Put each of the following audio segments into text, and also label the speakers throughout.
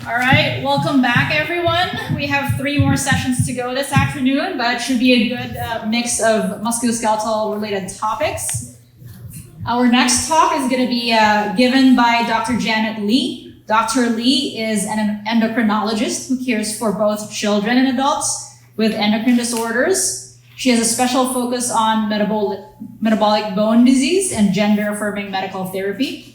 Speaker 1: All right, welcome back everyone. We have 3 more sessions to go this afternoon, but it should be a good mix of musculoskeletal related topics. Our next talk is going to be given by Dr. Janet Lee. Dr. Lee is an endocrinologist who cares for both children and adults with endocrine disorders. She has a special focus on metabolic bone disease and gender-affirming medical therapy.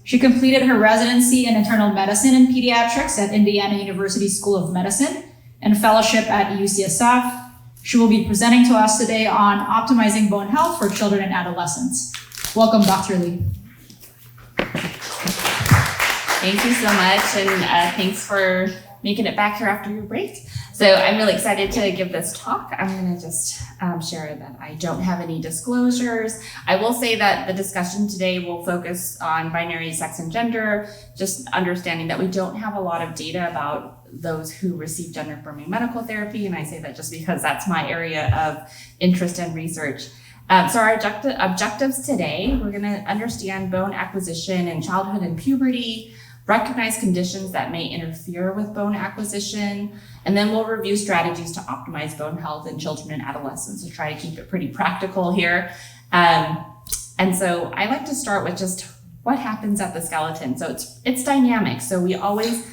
Speaker 1: She completed her residency in internal medicine and pediatrics at Indiana University School of Medicine and fellowship at UCSF. She will be presenting to us today on optimizing bone health for children and adolescents. Welcome, Dr. Lee.
Speaker 2: Thank you so much, and thanks for making it back here after your break. So I'm really excited to give this talk. I'm going to just share that I don't have any disclosures. I will say that the discussion today will focus on binary sex and gender, just understanding that we don't have a lot of data about those who receive gender-affirming medical therapy, and I say that just because that's my area of interest and research. So our objectives today, we're going to understand bone acquisition in childhood and puberty, recognize conditions that may interfere with bone acquisition, and then we'll review strategies to optimize bone health in children and adolescents. So try to keep it pretty practical here. And so I like to start with just what happens at the skeleton. So it's dynamic. So we always,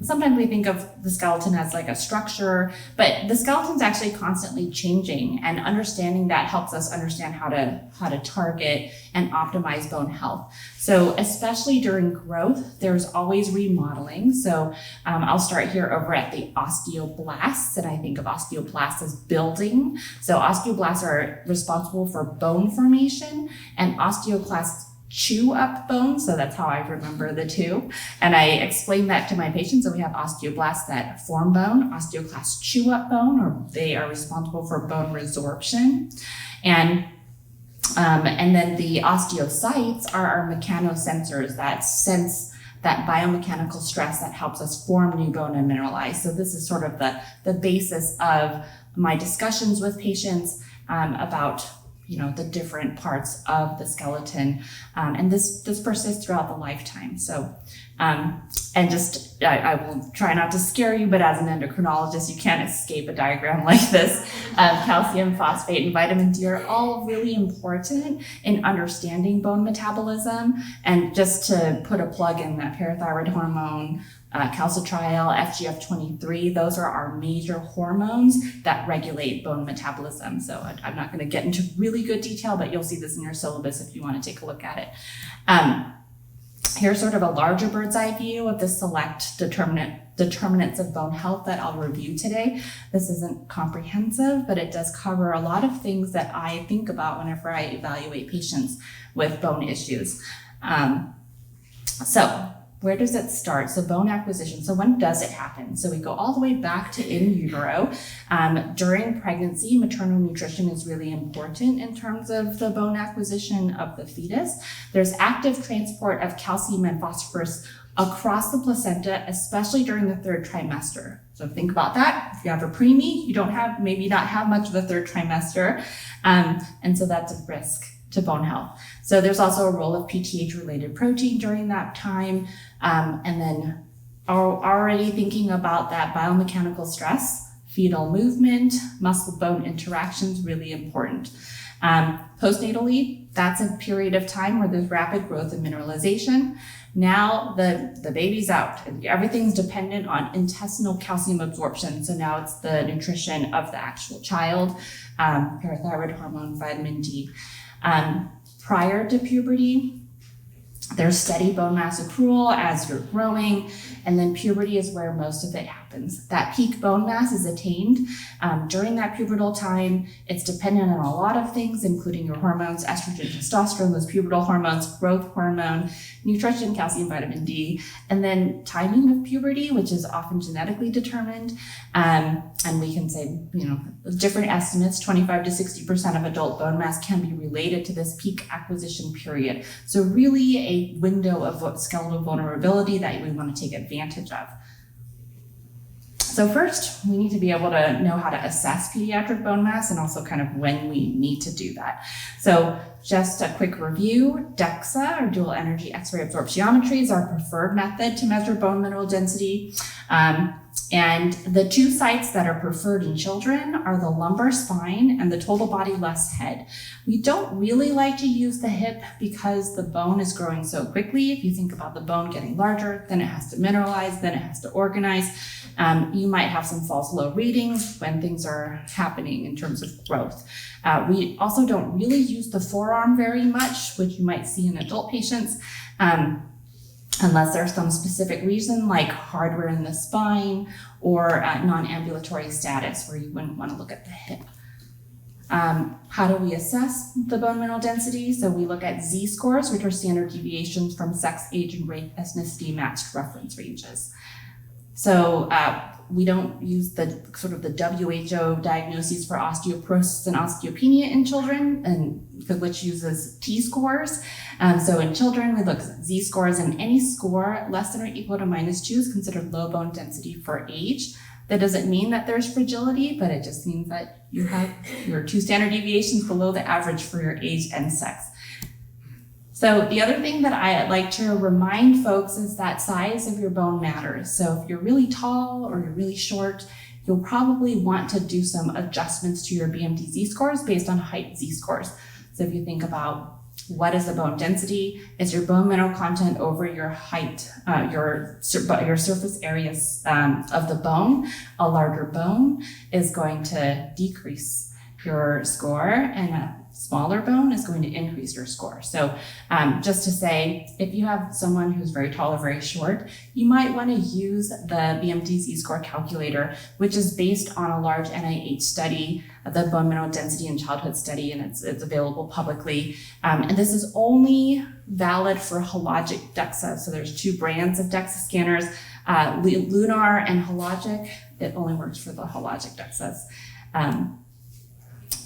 Speaker 2: sometimes we think of the skeleton as like a structure, but the skeleton's actually constantly changing, and understanding that helps us understand how to target and optimize bone health. So especially during growth, there's always remodeling. So I'll start here over at the osteoblasts, and I think of osteoblasts as building. So osteoblasts are responsible for bone formation, and osteoclasts chew up bone, so that's how I remember the two. And I explain that to my patients. So we have osteoblasts that form bone, osteoclasts chew up bone, or they are responsible for bone resorption. And then the osteocytes are our mechanosensors that sense that biomechanical stress that helps us form new bone and mineralize. So this is sort of the basis of my discussions with patients about the different parts of the skeleton. And this persists throughout the lifetime. So, I will try not to scare you, but as an endocrinologist, you can't escape a diagram like this. Calcium, phosphate, and vitamin D are all really important in understanding bone metabolism. And just to put a plug in, that parathyroid hormone, calcitriol, FGF23, those are our major hormones that regulate bone metabolism. So I'm not going to get into really good detail, but you'll see this in your syllabus if you want to take a look at it. Here's sort of a larger bird's eye view of the select determinants of bone health that I'll review today. This isn't comprehensive, but it does cover a lot of things that I think about whenever I evaluate patients with bone issues. So where does it start? So bone acquisition. So when does it happen? So we go all the way back to in utero. During pregnancy, maternal nutrition is really important in terms of the bone acquisition of the fetus. There's active transport of calcium and phosphorus across the placenta, especially during the 3rd trimester. So think about that. If you have a preemie, you maybe not have much of a 3rd trimester. And so that's a risk to bone health. So there's also a role of PTH-related protein during that time. And then already thinking about that biomechanical stress, fetal movement, muscle-bone interactions, really important. Postnatally, that's a period of time where there's rapid growth and mineralization. Now the baby's out, and everything's dependent on intestinal calcium absorption. So now it's the nutrition of the actual child, parathyroid hormone, vitamin D. Prior to puberty, there's steady bone mass accrual as you're growing, and then puberty is where most of it happens. That peak bone mass is attained during that pubertal time. It's dependent on a lot of things, including your hormones, estrogen, testosterone, those pubertal hormones, growth hormone, nutrition, calcium, vitamin D, and then timing of puberty, which is often genetically determined. And we can say, different estimates, 25 to 60% of adult bone mass can be related to this peak acquisition period. So really a window of skeletal vulnerability that we want to take advantage of. So So first, we need to be able to know how to assess pediatric bone mass and also kind of when we need to do that. So just a quick review, DEXA, or dual energy X-ray absorptiometry, is our preferred method to measure bone mineral density. And the two sites that are preferred in children are the lumbar spine and the total body less head. We don't really like to use the hip because the bone is growing so quickly. If you think about the bone getting larger, then it has to mineralize, then it has to organize. You might have some false low readings when things are happening in terms of growth. We also don't really use the forearm very much, which you might see in adult patients. Unless there's some specific reason like hardware in the spine or non-ambulatory status where you wouldn't want to look at the hip. How do we assess the bone mineral density? So we look at Z-scores, which are standard deviations from sex, age, and race ethnicity matched reference ranges. So we don't use the sort of the WHO diagnoses for osteoporosis and osteopenia in children, and which uses T-scores. So in children, we look at Z-scores, and any score less than or equal to -2 is considered low bone density for age. That doesn't mean that there's fragility, but it just means that you have your 2 standard deviations below the average for your age and sex. So the other thing that I like to remind folks is that size of your bone matters. So if you're really tall or you're really short, you'll probably want to do some adjustments to your BMD Z-scores based on height Z-scores. So if you think about what is the bone density, it's your bone mineral content over your height, your surface areas of the bone. A larger bone is going to decrease your score, and a smaller bone is going to increase your score. So just to say, if you have someone who's very tall or very short, you might want to use the BMD Z-score calculator, which is based on a large NIH study, the Bone Mineral Density in Childhood Study, and it's available publicly. And this is only valid for hologic DEXA. So there's 2 brands of DEXA scanners, Lunar and Hologic. It only works for the hologic DEXAs.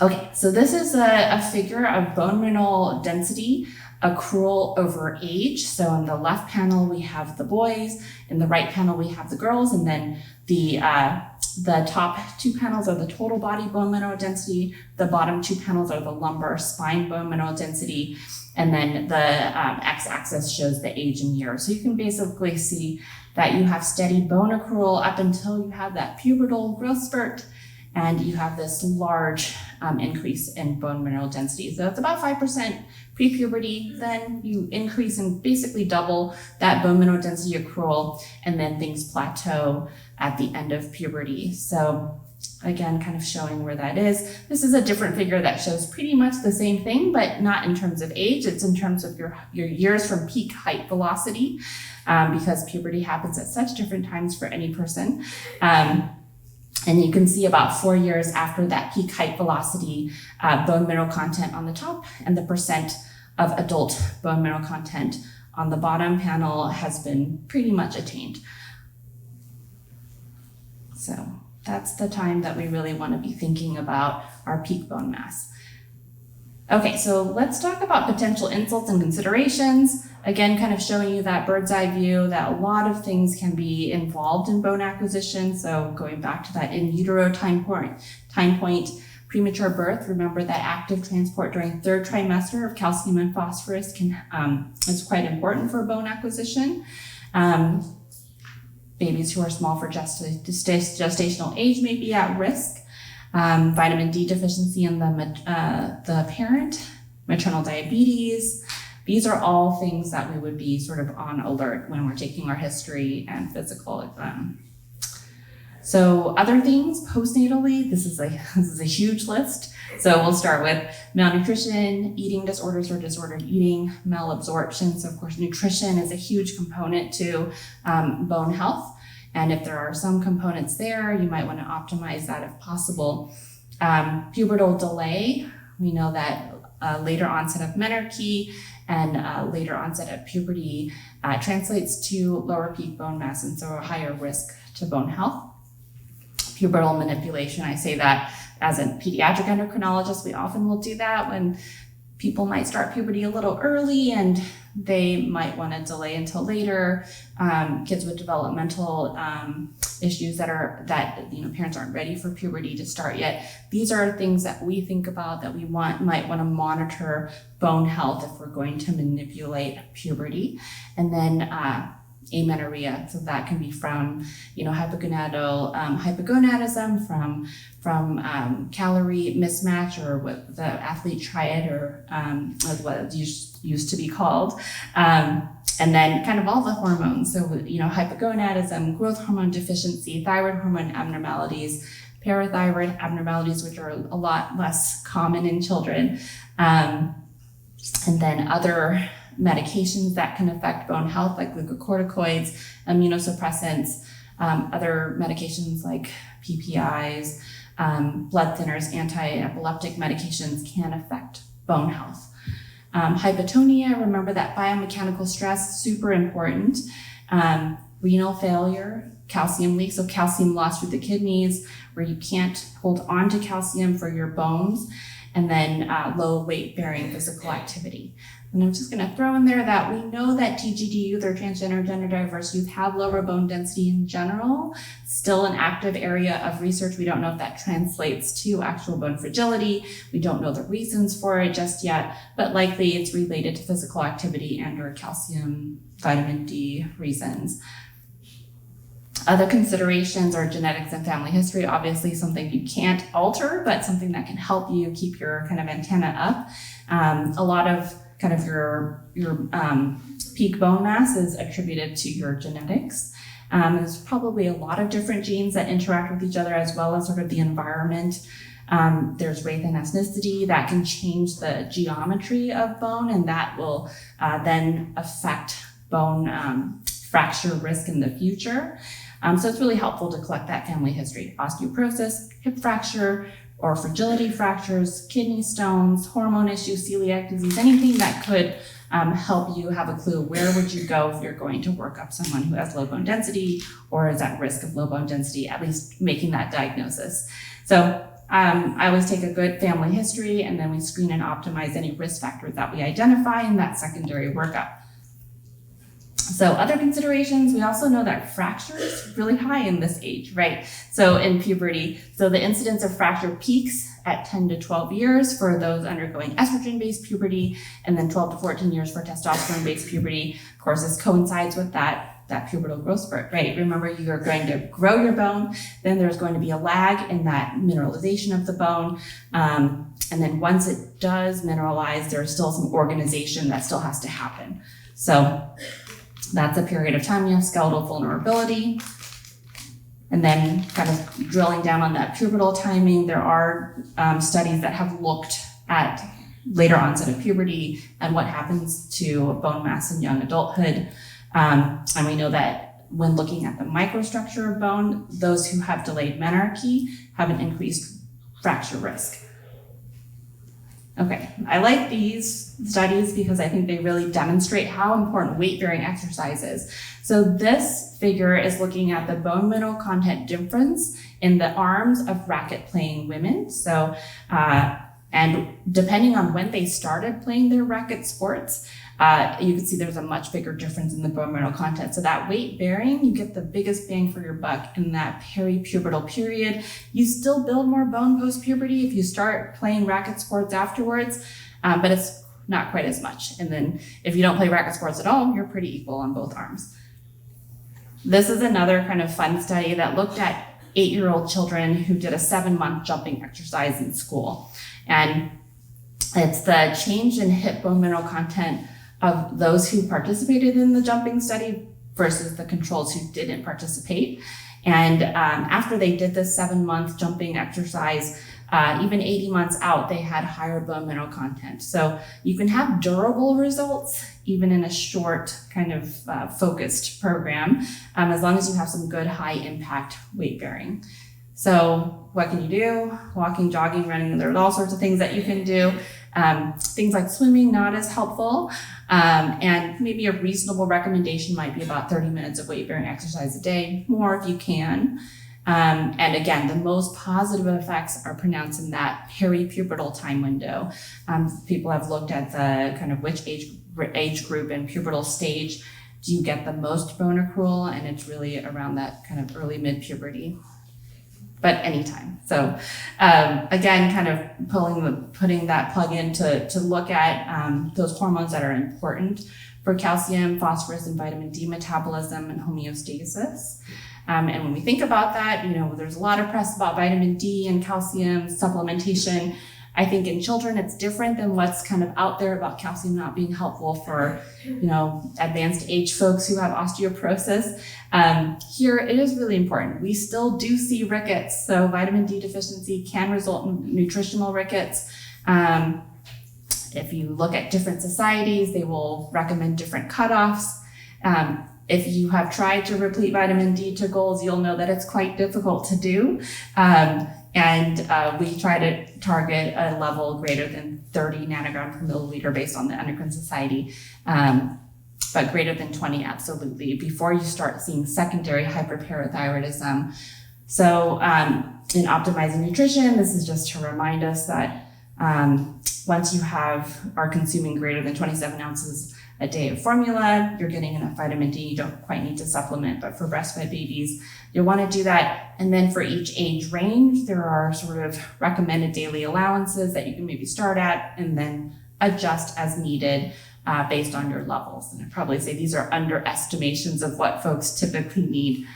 Speaker 2: Okay, so this is a figure of bone mineral density accrual over age. So in the left panel, we have the boys. In the right panel, we have the girls. And then the top 2 panels are the total body bone mineral density. The bottom 2 panels are the lumbar spine bone mineral density. And then the x-axis shows the age in years. So you can basically see that you have steady bone accrual up until you have that pubertal growth spurt, and you have this large increase in bone mineral density. So it's about 5% pre-puberty, then you increase and basically double that bone mineral density accrual, and then things plateau at the end of puberty. So again, kind of showing where that is. This is a different figure that shows pretty much the same thing, but not in terms of age. It's in terms of your years from peak height velocity, because puberty happens at such different times for any person. And you can see about 4 years after that peak height velocity, bone mineral content on the top, and the percent of adult bone mineral content on the bottom panel has been pretty much attained. So that's the time that we really want to be thinking about our peak bone mass. Okay, so let's talk about potential insults and considerations. Again, kind of showing you that bird's eye view that a lot of things can be involved in bone acquisition. So going back to that in utero time point, premature birth, remember that active transport during 3rd trimester of calcium and phosphorus is quite important for bone acquisition. Babies who are small for gestational age may be at risk. Vitamin D deficiency in the parent, maternal diabetes. These are all things that we would be sort of on alert when we're taking our history and physical exam. So other things postnatally, this is a huge list. So we'll start with malnutrition, eating disorders or disordered eating, malabsorption. So of course, nutrition is a huge component to bone health. And if there are some components there, you might want to optimize that if possible. Pubertal delay, we know that later onset of menarche and later onset of puberty translates to lower peak bone mass, and so a higher risk to bone health. Pubertal manipulation, I say that as a pediatric endocrinologist, we often will do that when people might start puberty a little early and they might want to delay until later. Kids with developmental issues that parents aren't ready for puberty to start yet. These are things that we think about that we might want to monitor bone health if we're going to manipulate puberty. And then amenorrhea, so that can be from hypogonadal hypogonadism, from calorie mismatch, or what the athlete triad, or as what it used to be called, and then kind of all the hormones, so hypogonadism, growth hormone deficiency, thyroid hormone abnormalities, parathyroid abnormalities, which are a lot less common in children, and then other medications that can affect bone health, like glucocorticoids, immunosuppressants, other medications like PPIs, blood thinners, anti-epileptic medications can affect bone health. Hypotonia, remember that biomechanical stress, super important. Renal failure, calcium leak, so calcium loss through the kidneys, where you can't hold on to calcium for your bones, and then low weight-bearing physical activity. And I'm just going to throw in there that we know that TGD youth, or transgender, gender diverse youth, have lower bone density in general. Still an active area of research. We don't know if that translates to actual bone fragility. We don't know the reasons for it just yet, but likely it's related to physical activity and or calcium, vitamin D reasons. Other considerations are genetics and family history. Obviously something you can't alter, but something that can help you keep your kind of antenna up. A lot of kind of your peak bone mass is attributed to your genetics. There's probably a lot of different genes that interact with each other, as well as sort of the environment. There's race and ethnicity that can change the geometry of bone, and that will then affect bone fracture risk in the future. So it's really helpful to collect that family history: osteoporosis, hip fracture, or fragility fractures, kidney stones, hormone issues, celiac disease, anything that could help you have a clue where would you go if you're going to work up someone who has low bone density or is at risk of low bone density, at least making that diagnosis. So I always take a good family history, and then we screen and optimize any risk factors that we identify in that secondary workup. So other considerations, we also know that fracture is really high in this age, right? So in puberty, so the incidence of fracture peaks at 10 to 12 years for those undergoing estrogen-based puberty, and then 12 to 14 years for testosterone-based puberty. Of course, this coincides with that pubertal growth spurt, right? Remember, you're going to grow your bone, then there's going to be a lag in that mineralization of the bone. And then once it does mineralize, there's still some organization that still has to happen. So that's a period of time. You have skeletal vulnerability. And then kind of drilling down on that pubertal timing, there are studies that have looked at later onset of puberty and what happens to bone mass in young adulthood. And we know that when looking at the microstructure of bone, those who have delayed menarche have an increased fracture risk. Okay, I like these studies because I think they really demonstrate how important weight-bearing exercise is. So this figure is looking at the bone mineral content difference in the arms of racket-playing women. So, and depending on when they started playing their racket sports, you can see there's a much bigger difference in the bone mineral content. So that weight bearing, you get the biggest bang for your buck in that peripubertal period. You still build more bone post-puberty if you start playing racket sports afterwards, but it's not quite as much. And then if you don't play racket sports at all, you're pretty equal on both arms. This is another kind of fun study that looked at 8-year-old children who did a 7-month jumping exercise in school. And it's the change in hip bone mineral content of those who participated in the jumping study versus the controls who didn't participate. And after they did this 7-month jumping exercise, even 80 months out, they had higher bone mineral content. So you can have durable results even in a short kind of focused program, as long as you have some good high impact weight bearing. So what can you do? Walking, jogging, running, there's all sorts of things that you can do. Things like swimming, not as helpful. And maybe a reasonable recommendation might be about 30 minutes of weight-bearing exercise a day, more if you can. And again, the most positive effects are pronounced in that peripubertal time window. People have looked at the kind of which age group and pubertal stage do you get the most bone accrual, and it's really around that kind of early mid-puberty, but anytime. So again, kind of putting that plug in to look at those hormones that are important for calcium, phosphorus, and vitamin D metabolism and homeostasis. And when we think about that, there's a lot of press about vitamin D and calcium supplementation. I think in children, it's different than what's kind of out there about calcium not being helpful for, advanced age folks who have osteoporosis. Here, it is really important. We still do see rickets. So vitamin D deficiency can result in nutritional rickets. If you look at different societies, they will recommend different cutoffs. If you have tried to replete vitamin D to goals, you'll know that it's quite difficult to do. And we try to target a level greater than 30 nanogram per milliliter based on the Endocrine Society, but greater than 20 absolutely before you start seeing secondary hyperparathyroidism. So in optimizing nutrition, this is just to remind us that once you are consuming greater than 27 ounces a day of formula, you're getting enough vitamin D, you don't quite need to supplement, but for breastfed babies, you'll want to do that. And then for each age range, there are sort of recommended daily allowances that you can maybe start at and then adjust as needed based on your levels. And I'd probably say these are underestimations of what folks typically need.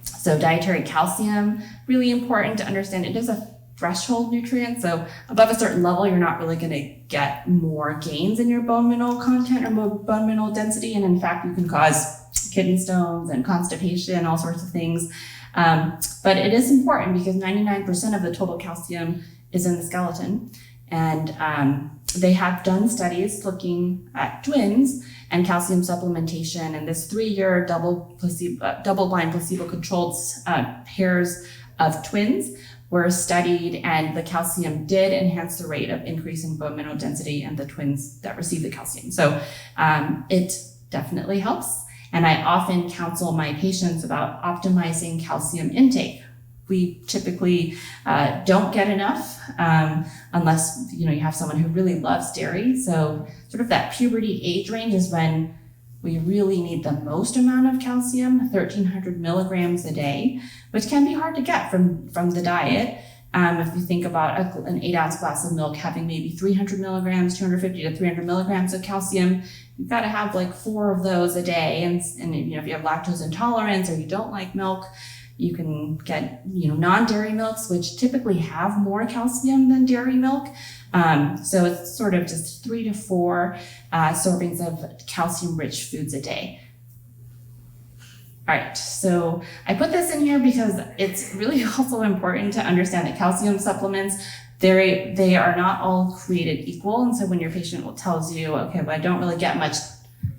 Speaker 2: So dietary calcium, really important to understand. It is a threshold nutrient. So above a certain level, you're not really going to get more gains in your bone mineral content or bone mineral density. And in fact, you can cause kidney stones and constipation, all sorts of things. But it is important because 99% of the total calcium is in the skeleton. And they have done studies looking at twins and calcium supplementation. And this 3-year double-blind placebo-controlled pairs of twins were studied, and the calcium did enhance the rate of increase in bone mineral density in the twins that received the calcium. So it definitely helps. And I often counsel my patients about optimizing calcium intake. We typically don't get enough unless you have someone who really loves dairy. So sort of that puberty age range is when we really need the most amount of calcium, 1,300 milligrams a day, which can be hard to get from the diet. If you think about an 8-ounce glass of milk having maybe 300 milligrams, 250 to 300 milligrams of calcium, you've got to have like 4 of those a day. And if you have lactose intolerance or you don't like milk, you can get non-dairy milks, which typically have more calcium than dairy milk. So it's sort of just 3 to 4 servings of calcium-rich foods a day. All right, so I put this in here because it's really also important to understand that calcium supplements, they are not all created equal. And so when your patient tells you, okay, well, I don't really get much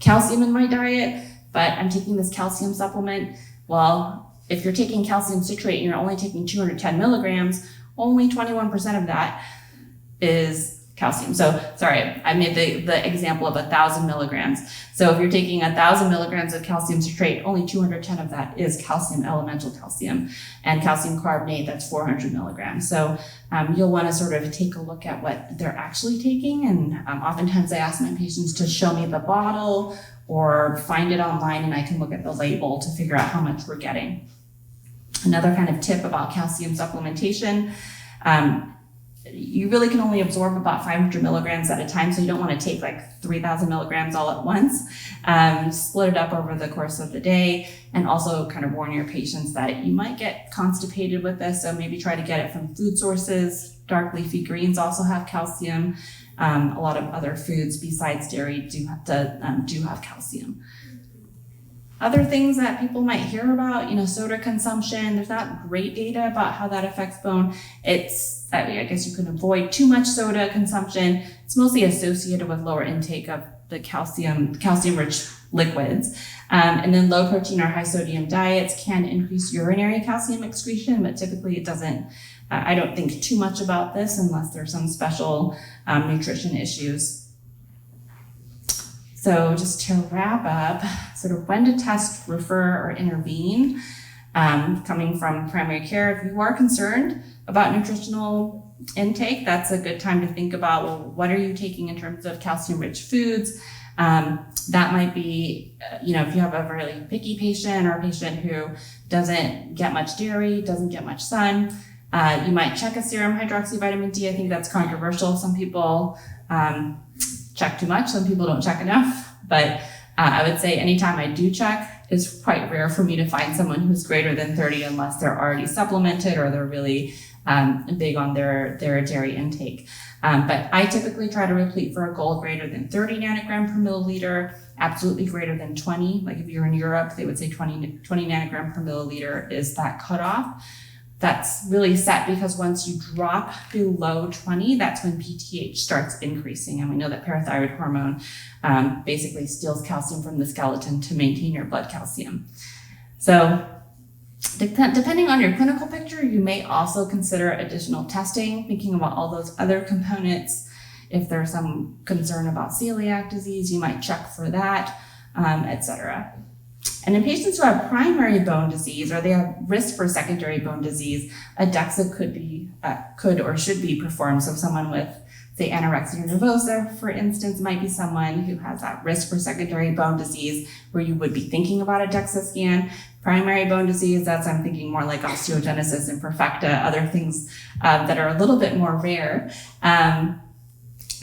Speaker 2: calcium in my diet, but I'm taking this calcium supplement, well, if you're taking calcium citrate and you're only taking 210 milligrams, only 21% of that is calcium. So sorry, I made the example of 1,000 milligrams. So if you're taking 1,000 milligrams of calcium citrate, only 210 of that is calcium, elemental calcium, and calcium carbonate, that's 400 milligrams. So you'll want to sort of take a look at what they're actually taking. And oftentimes I ask my patients to show me the bottle or find it online, and I can look at the label to figure out how much we're getting. Another kind of tip about calcium supplementation, you really can only absorb about 500 milligrams at a time, so you don't want to take like 3,000 milligrams all at once. Split it up over the course of the day, and also kind of warn your patients that you might get constipated with this, so maybe try to get it from food sources. Dark leafy greens also have calcium. A lot of other foods besides dairy do have calcium. Other things that people might hear about, soda consumption, there's not great data about how that affects bone. I guess you can avoid too much soda consumption. It's mostly associated with lower intake of the calcium-rich liquids. And then low protein or high sodium diets can increase urinary calcium excretion, but typically it doesn't. I don't think too much about this unless there's some special nutrition issues. So just to wrap up, sort of when to test, refer, or intervene. coming from primary care. If you are concerned about nutritional intake, that's a good time to think about, well, what are you taking in terms of calcium-rich foods? That might be, if you have a really picky patient or a patient who doesn't get much dairy, doesn't get much sun, you might check a serum hydroxyvitamin D. I think that's controversial. Some people check too much, some people don't check enough, but I would say anytime I do check, it's quite rare for me to find someone who's greater than 30 unless they're already supplemented or they're really big on their dairy intake. But I typically try to replete for a goal greater than 30 nanogram per milliliter, absolutely greater than 20. Like if you're in Europe, they would say 20 nanogram per milliliter is that cutoff. That's really set because once you drop below 20, that's when PTH starts increasing. And we know that parathyroid hormone basically steals calcium from the skeleton to maintain your blood calcium. So depending on your clinical picture, you may also consider additional testing, thinking about all those other components. If there's some concern about celiac disease, you might check for that, etc. And in patients who have primary bone disease or they have risk for secondary bone disease, a DEXA could or should be performed. So someone with, say, anorexia nervosa, for instance, might be someone who has that risk for secondary bone disease where you would be thinking about a DEXA scan. Primary bone disease, I'm thinking more like osteogenesis imperfecta, other things that are a little bit more rare,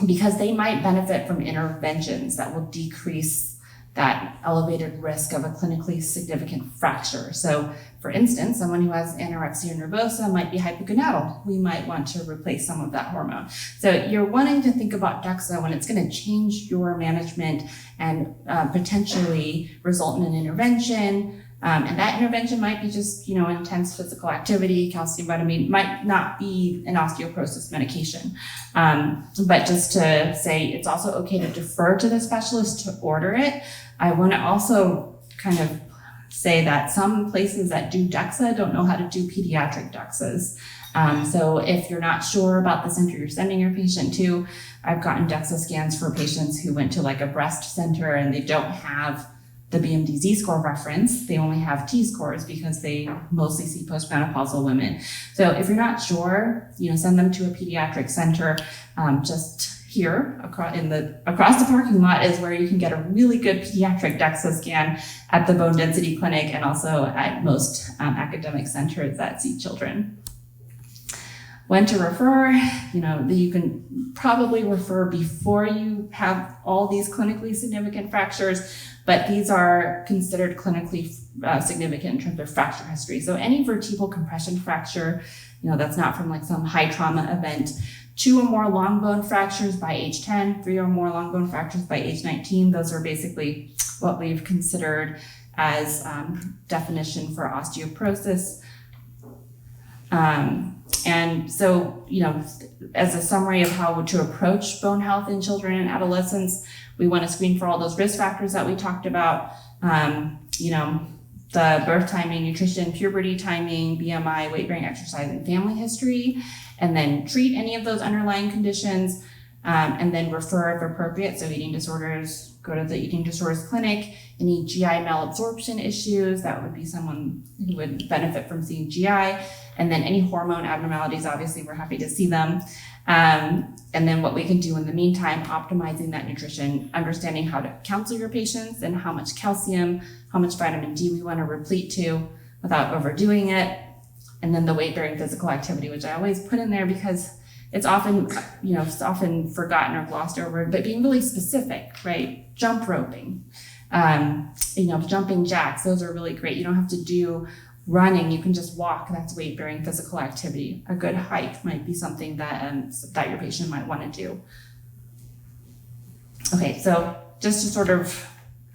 Speaker 2: because they might benefit from interventions that will decrease that elevated risk of a clinically significant fracture. So for instance, someone who has anorexia nervosa might be hypogonadal. We might want to replace some of that hormone. So you're wanting to think about DEXA when it's going to change your management and potentially result in an intervention. And that intervention might be just, intense physical activity, calcium vitamin, might not be an osteoporosis medication. But just to say it's also okay to defer to the specialist to order it. I want to also kind of say that some places that do DEXA don't know how to do pediatric DEXAs. So if you're not sure about the center you're sending your patient to, I've gotten DEXA scans for patients who went to like a breast center and they don't have the BMD Z-score reference. They only have T-scores because they mostly see postmenopausal women. So if you're not sure, send them to a pediatric center. Just here across the parking lot is where you can get a really good pediatric DEXA scan at the Bone Density Clinic and also at most academic centers that see children. When to refer, you can probably refer before you have all these clinically significant fractures, but these are considered clinically significant in terms of fracture history. So any vertebral compression fracture, that's not from like some high trauma event, 2 or more long bone fractures by age 10, 3 or more long bone fractures by age 19. Those are basically what we've considered as definition for osteoporosis. And so, as a summary of how to approach bone health in children and adolescents, we want to screen for all those risk factors that we talked about, the birth timing, nutrition, puberty timing, BMI, weight bearing exercise, and family history, and then treat any of those underlying conditions, and then refer if appropriate. So eating disorders, go to the eating disorders clinic. Any GI malabsorption issues, that would be someone who would benefit from seeing GI. And then any hormone abnormalities, obviously we're happy to see them. And then what we can do in the meantime, optimizing that nutrition, understanding how to counsel your patients and how much calcium, how much vitamin D we want to replete to without overdoing it. And then the weight-bearing physical activity, which I always put in there because it's often, forgotten or glossed over, but being really specific, right? Jump roping, jumping jacks, those are really great. You don't have to do running, you can just walk. That's weight-bearing physical activity. A good hike might be something that your patient might want to do. Okay, so just to sort of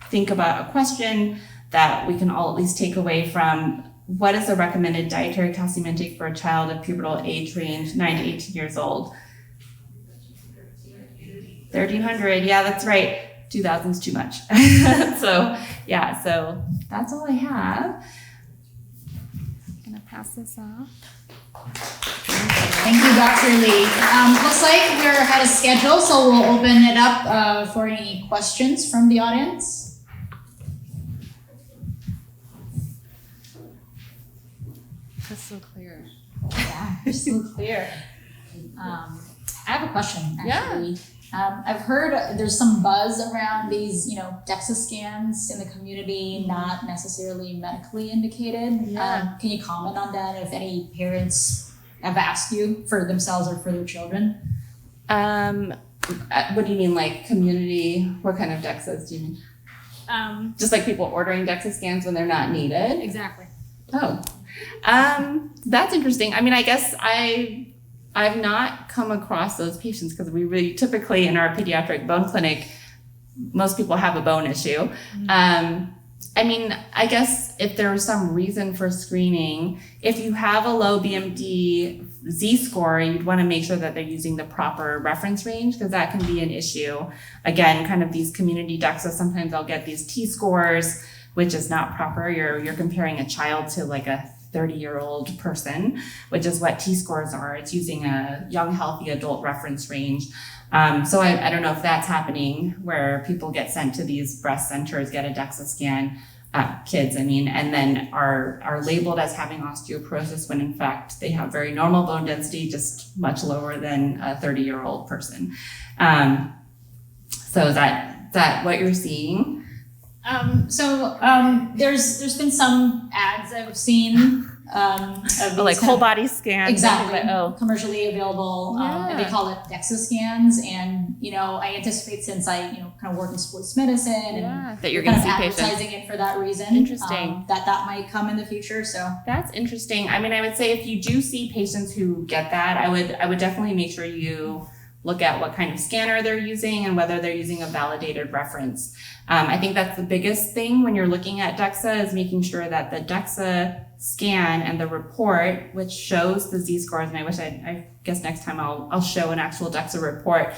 Speaker 2: think about a question that we can all at least take away from: what is the recommended dietary calcium intake for a child of pubertal age range 9 to 18 years old? 1,300, yeah, that's right. 2,000 is too much. So that's all I have. I'm gonna pass this off.
Speaker 1: Thank you, Dr. Lee. Looks like we're ahead of schedule, so we'll open it up for any questions from the audience. Yeah, crystal clear. I have a question, actually. I've heard there's some buzz around these, DEXA scans in the community, not necessarily medically indicated.
Speaker 2: Yeah.
Speaker 1: Can you comment on that? If any parents have asked you for themselves or for their children?
Speaker 2: What do you mean, like community? What kind of DEXAs do you mean? Just like people ordering DEXA scans when they're not needed?
Speaker 1: Exactly.
Speaker 2: Oh, that's interesting. I mean, I guess I've not come across those patients because we really typically in our pediatric bone clinic, most people have a bone issue. I mean, I guess if there was some reason for screening, if you have a low BMD Z-score, you'd want to make sure that they're using the proper reference range because that can be an issue. Again, kind of these community DEXA, sometimes I'll get these T-scores, which is not proper. You're comparing a child to like a 30-year-old person, which is what T-scores are. It's using a young, healthy adult reference range. So I don't know if that's happening where people get sent to these breast centers, get a DEXA scan, kids, and then are labeled as having osteoporosis when in fact they have very normal bone density, just much lower than a 30-year-old person. So is that what you're seeing?
Speaker 1: There's been some ads I've seen of
Speaker 2: like
Speaker 1: these
Speaker 2: whole body scans.
Speaker 1: exactly
Speaker 2: Oh.
Speaker 1: commercially available, and they call it DEXA scans. And I anticipate, since I kind of work in sports medicine and
Speaker 2: that you're
Speaker 1: kind
Speaker 2: going to
Speaker 1: of
Speaker 2: see patients.
Speaker 1: advertising it for that reason.
Speaker 2: Interesting.
Speaker 1: That might come in the future. So
Speaker 2: That's interesting. I mean, I would say if you do see patients who get that, I would definitely make sure you look at what kind of scanner they're using and whether they're using a validated reference. I think that's the biggest thing when you're looking at DEXA is making sure that the DEXA scan and the report, which shows the Z-scores, and I guess next time I'll show an actual DEXA report,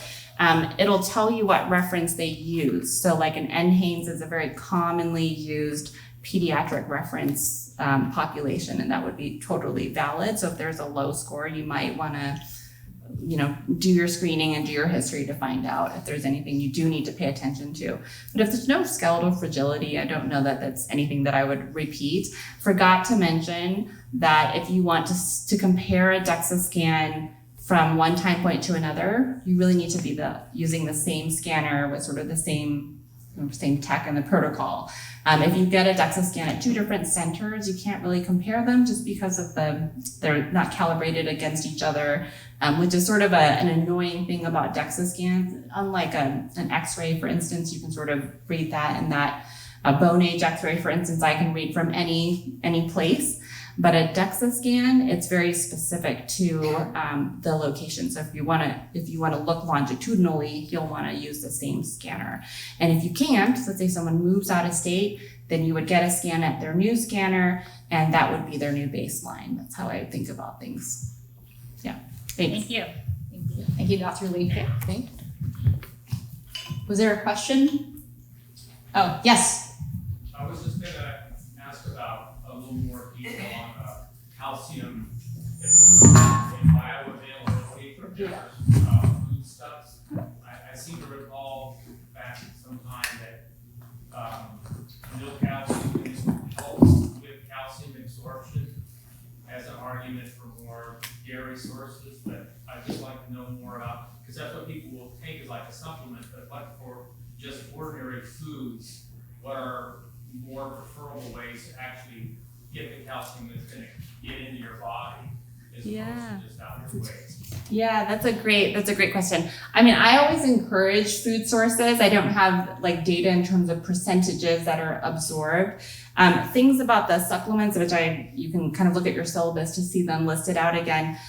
Speaker 2: it'll tell you what reference they use. So like an NHANES is a very commonly used pediatric reference population, and that would be totally valid. So if there's a low score, you might want to do your screening and do your history to find out if there's anything you do need to pay attention to. But if there's no skeletal fragility, I don't know that that's anything that I would repeat. Forgot to mention that if you want to compare a DEXA scan from one time point to another, you really need to be using the same scanner with sort of the same tech and the protocol. If you get a DEXA scan at two different centers, you can't really compare them just because of they're not calibrated against each other, which is sort of an annoying thing about DEXA scans. Unlike an X-ray, for instance, you can sort of read that, and that a bone age X-ray, for instance, I can read from any place. But a DEXA scan, it's very specific to the location. So if you want to look longitudinally, you'll want to use the same scanner. And if you can't, let's say someone moves out of state, then you would get a scan at their new scanner, and that would be their new baseline. That's how I think about things. Yeah. Thanks.
Speaker 1: Thank you. Thank you, Dr. Lee.
Speaker 2: Okay. Thanks.
Speaker 1: Was there a question? Oh, yes.
Speaker 3: I was just going to ask about a little more detail on calcium bioavailability from different foodstuffs. I seem to recall back some time that milk calcium helps with calcium absorption as an argument for more dairy sources, but I'd just like to know more about, because that's what people will take as like a supplement, but like for just ordinary foods, what are more preferable ways to actually get the calcium that's going to get into your body as opposed to just out of your waste?
Speaker 2: Yeah, that's a great question. I mean, I always encourage food sources. I don't have like data in terms of percentages that are absorbed. Things about the supplements, which you can kind of look at your syllabus to see them listed out again.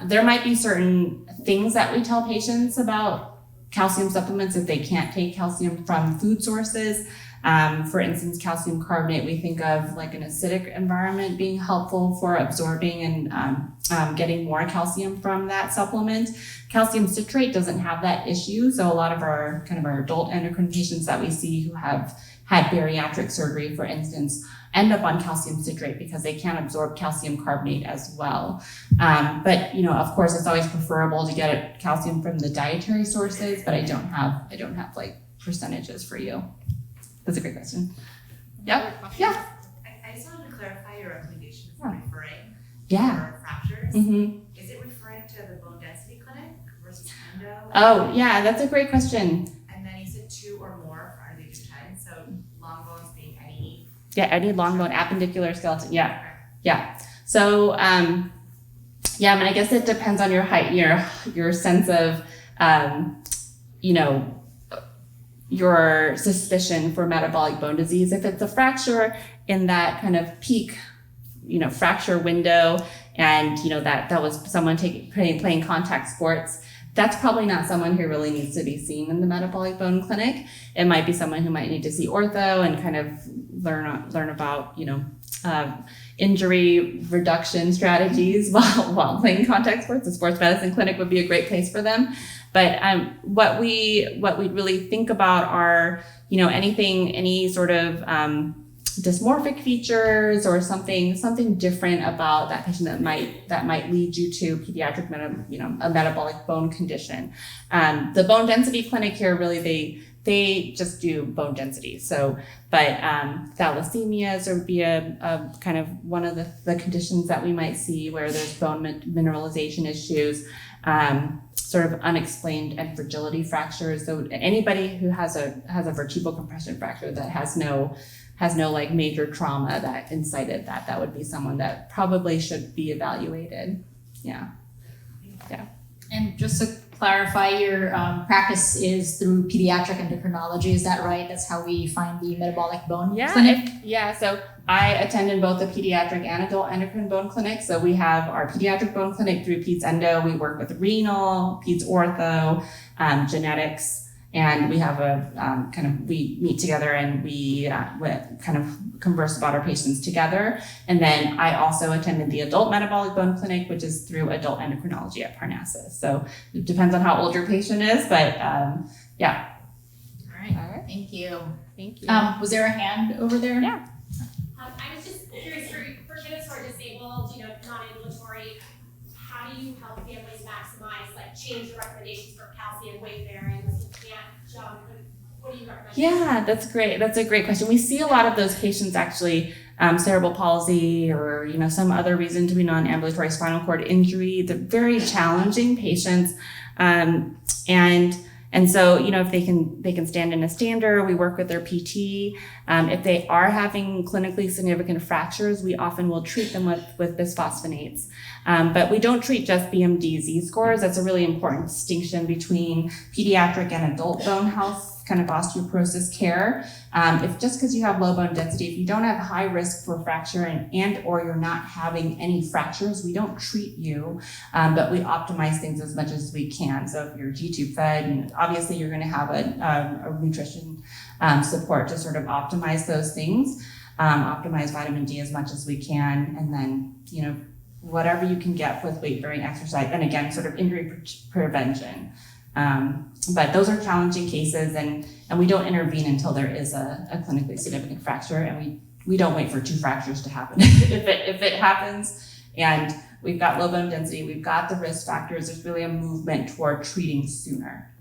Speaker 2: There might be certain things that we tell patients about calcium supplements if they can't take calcium from food sources. For instance, calcium carbonate, we think of like an acidic environment being helpful for absorbing and getting more calcium from that supplement. Calcium citrate doesn't have that issue. So a lot of our adult endocrine patients that we see who have had bariatric surgery, for instance, end up on calcium citrate because they can't absorb calcium carbonate as well. But of course, it's always preferable to get calcium from the dietary sources, but I don't have like percentages for you. That's a great question. Yep. Yeah.
Speaker 4: I just wanted to clarify your recommendation for referring
Speaker 2: Yeah.
Speaker 4: for fractures. this.
Speaker 2: Mm-hmm.
Speaker 4: Is it referring to the bone density clinic versus endo?
Speaker 2: Oh, yeah, that's a great question.
Speaker 4: And then you said 2 or more, are they just 10? So long bones being any.
Speaker 2: Yeah, any long bone, appendicular skeleton. Yeah,
Speaker 4: Okay.
Speaker 2: yeah. So, yeah, I mean, I guess it depends on your height, your sense of, you know, your suspicion for metabolic bone disease. If it's a fracture in that kind of peak, you know, fracture window, and you know that was someone playing contact sports, that's probably not someone who really needs to be seen in the metabolic bone clinic. It might be someone who might need to see ortho and kind of learn about, you know, injury reduction strategies while playing contact sports. The sports medicine clinic would be a great place for them. But what we really think about are, you know, any sort of dysmorphic features or something different about that patient that might lead you to pediatric a metabolic bone condition. The bone density clinic here, really they just do bone density. So, but thalassemias would be a kind of one of the conditions that we might see where there's bone mineralization issues, sort of unexplained and fragility fractures. So anybody who has a vertebral compression fracture that has no like major trauma that incited that would be someone that probably should be evaluated. Yeah.
Speaker 1: And just to clarify, your practice is through pediatric endocrinology, is that right? That's how we find the metabolic bone clinic?
Speaker 2: So I attend in both the pediatric and adult endocrine bone clinic. So we have our pediatric bone clinic through Peds Endo. We work with renal, Peds Ortho, genetics, and we have we meet together and we kind of converse about our patients together. And then I also attended the adult metabolic bone clinic, which is through adult endocrinology at Parnassus. So it depends on how old your patient is, but yeah.
Speaker 1: All right. Thank you.
Speaker 2: Thank you.
Speaker 1: Was there a hand over there?
Speaker 2: Yeah.
Speaker 5: I was just curious for kids who are disabled, you know, non-ambulatory, how do you help families maximize, like change the recommendations for calcium, weight bearing, if you can't jump, what do you recommend?
Speaker 2: Yeah, that's great. That's a great question. We see a lot of those patients actually, cerebral palsy or, you know, some other reason to be non-ambulatory spinal cord injury. They're very challenging patients. And so, you know, if they can stand in a stander, we work with their PT. If they are having clinically significant fractures, we often will treat them with bisphosphonates. But we don't treat just BMD Z-scores. That's a really important distinction between pediatric and adult bone health kind of osteoporosis care. If just because you have low bone density, if you don't have high risk for fracture and or you're not having any fractures, we don't treat you, but we optimize things as much as we can. So if you're G-tube fed, obviously you're going to have a nutrition support to sort of optimize those things, optimize vitamin D as much as we can, and then, you know, whatever you can get with weight-bearing exercise, and again, sort of injury prevention. But those are challenging cases, and we don't intervene until there is a clinically significant fracture, and we don't wait for 2 fractures to happen. if it happens and we've got low bone density, we've got the risk factors, there's really a movement toward treating sooner.